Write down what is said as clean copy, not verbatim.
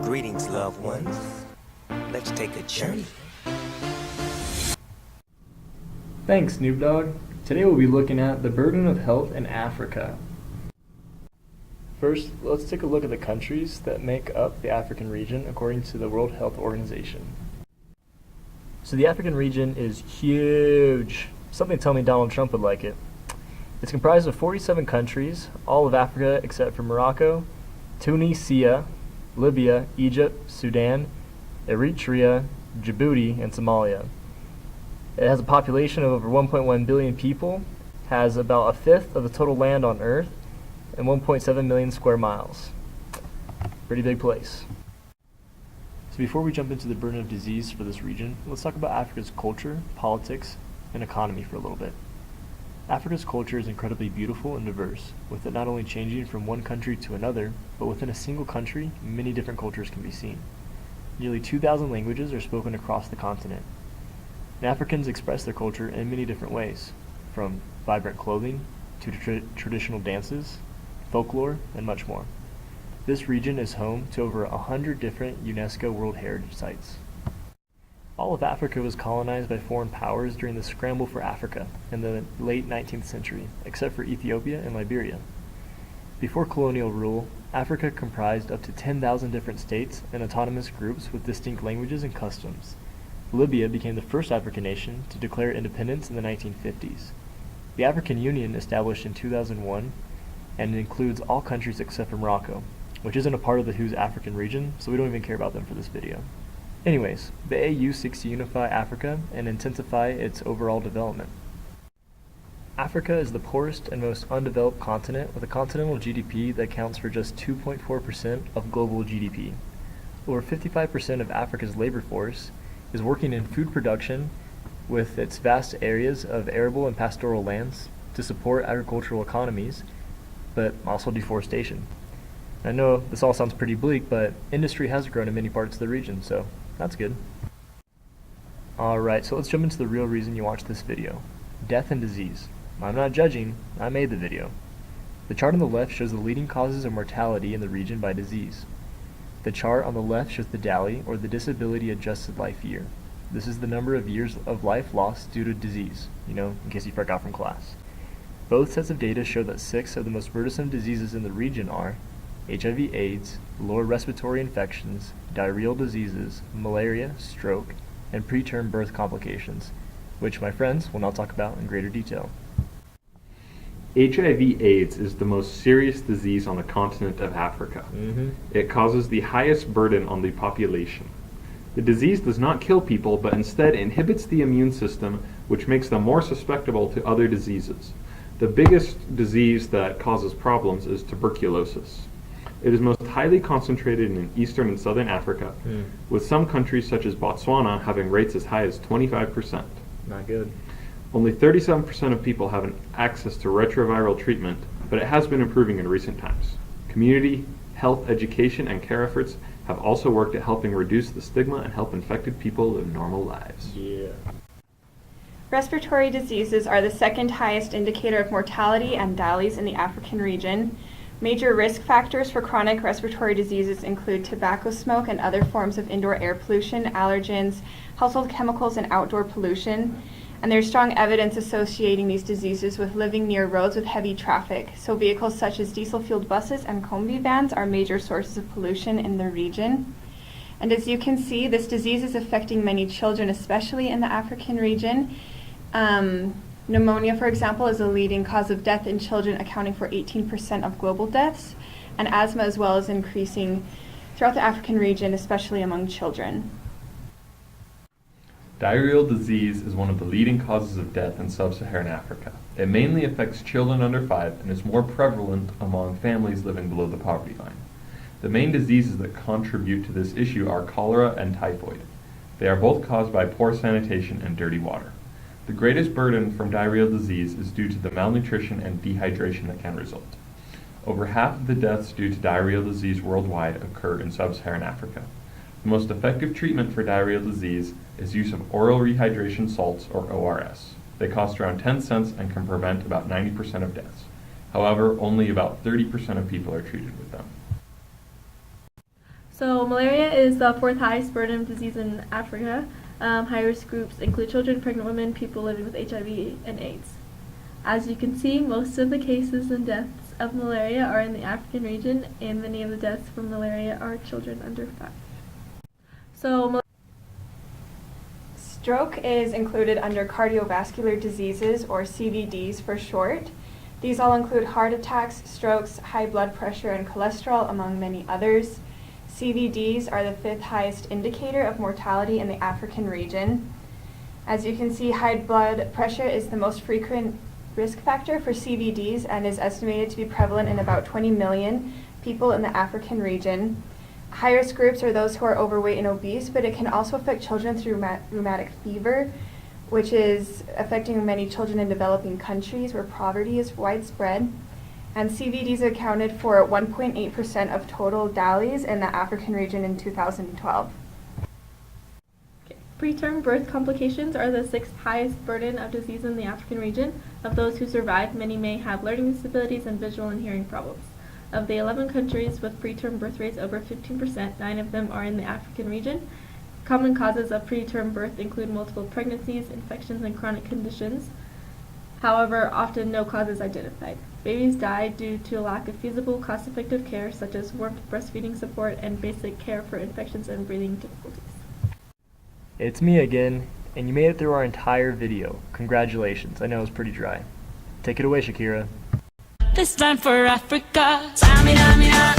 Greetings, loved ones. Let's take a journey. Thanks, Snoop Dogg. Today we'll be looking at the burden of health in Africa. First, let's take a look at the countries that make up the African region according to the World Health Organization. So the African region is huge. Something tell me Donald Trump would like it. It's comprised of 47 countries, all of Africa except for Morocco, Tunisia, Libya, Egypt, Sudan, Eritrea, Djibouti, and Somalia. It has a population of over 1.1 billion people, has about a fifth of the total land on Earth, and 1.7 million square miles. Pretty big place. So before we jump into the burden of disease for this region, let's talk about Africa's culture, politics, and economy for a little bit. Africa's culture is incredibly beautiful and diverse, with it not only changing from one country to another, but within a single country, many different cultures can be seen. Nearly 2,000 languages are spoken across the continent. And Africans express their culture in many different ways, from vibrant clothing to traditional dances, folklore, and much more. This region is home to over 100 different UNESCO World Heritage Sites. All of Africa was colonized by foreign powers during the scramble for Africa in the late 19th century, except for Ethiopia and Liberia. Before colonial rule, Africa comprised up to 10,000 different states and autonomous groups with distinct languages and customs. Libya became the first African nation to declare independence in the 1950s. The African Union established in 2001 and includes all countries except for Morocco, which isn't a part of the WHO's African region, so we don't even care about them for this video. Anyways, the AU seeks to unify Africa and intensify its overall development. Africa is the poorest and most undeveloped continent with a continental GDP that accounts for just 2.4% of global GDP. Over 55% of Africa's labor force is working in food production with its vast areas of arable and pastoral lands to support agricultural economies, but also deforestation. I know this all sounds pretty bleak, but industry has grown in many parts of the region, so that's good. Alright, so let's jump into the real reason you watch this video. Death and disease. I'm not judging, I made the video. The chart on the left shows the leading causes of mortality in the region by disease. The chart on the left shows the DALY, or the Disability Adjusted Life Year. This is the number of years of life lost due to disease, in case you forgot from class. Both sets of data show that 6 of the most burdensome diseases in the region are HIV/AIDS, lower respiratory infections, diarrheal diseases, malaria, stroke, and preterm birth complications, which my friends will now talk about in greater detail. HIV/AIDS is the most serious disease on the continent of Africa. It causes the highest burden on the population. The disease does not kill people, but instead inhibits the immune system, which makes them more susceptible to other diseases. The biggest disease that causes problems is tuberculosis. It is most highly concentrated in eastern and southern Africa, with some countries such as Botswana having rates as high as 25%. Not good. Only 37% of people have access to retroviral treatment, but it has been improving in recent times. Community, health, education, and care efforts have also worked at helping reduce the stigma and help infected people live normal lives. Yeah. Respiratory diseases are the second highest indicator of mortality and DALYs in the African region. Major risk factors for chronic respiratory diseases include tobacco smoke and other forms of indoor air pollution, allergens, household chemicals, and outdoor pollution. And there's strong evidence associating these diseases with living near roads with heavy traffic. So vehicles such as diesel-fueled buses and combi vans are major sources of pollution in the region. And as you can see, this disease is affecting many children, especially in the African region. Pneumonia, for example, is a leading cause of death in children, accounting for 18% of global deaths, and asthma as well is increasing throughout the African region, especially among children. Diarrheal disease is one of the leading causes of death in sub-Saharan Africa. It mainly affects children under 5 and is more prevalent among families living below the poverty line. The main diseases that contribute to this issue are cholera and typhoid. They are both caused by poor sanitation and dirty water. The greatest burden from diarrheal disease is due to the malnutrition and dehydration that can result. Over half of the deaths due to diarrheal disease worldwide occur in sub-Saharan Africa. The most effective treatment for diarrheal disease is use of oral rehydration salts, or ORS. They cost around 10 cents and can prevent about 90% of deaths. However, only about 30% of people are treated with them. So malaria is the fourth highest burden of disease in Africa. High-risk groups include children, pregnant women, people living with HIV and AIDS. As you can see, most of the cases and deaths of malaria are in the African region, and many of the deaths from malaria are children under 5. So Stroke is included under cardiovascular diseases, or CVDs for short. These all include heart attacks, strokes, high blood pressure, and cholesterol, among many others. CVDs are the fifth highest indicator of mortality in the African region. As you can see, high blood pressure is the most frequent risk factor for CVDs and is estimated to be prevalent in about 20 million people in the African region. High-risk groups are those who are overweight and obese, but it can also affect children through rheumatic fever, which is affecting many children in developing countries where poverty is widespread. And CVDs accounted for 1.8% of total DALYs in the African region in 2012. preterm birth complications are the sixth highest burden of disease in the African region. Of those who survive, many may have learning disabilities and visual and hearing problems. Of the 11 countries with preterm birth rates over 15%, 9 of them are in the African region. Common causes of preterm birth include multiple pregnancies, infections, and chronic conditions. However, often no cause is identified. Babies die due to a lack of feasible, cost-effective care such as warmth, breastfeeding support, and basic care for infections and breathing difficulties. It's me again, and you made it through our entire video. Congratulations, I know it was pretty dry. Take it away, Shakira. This time for Africa. Samina, mina.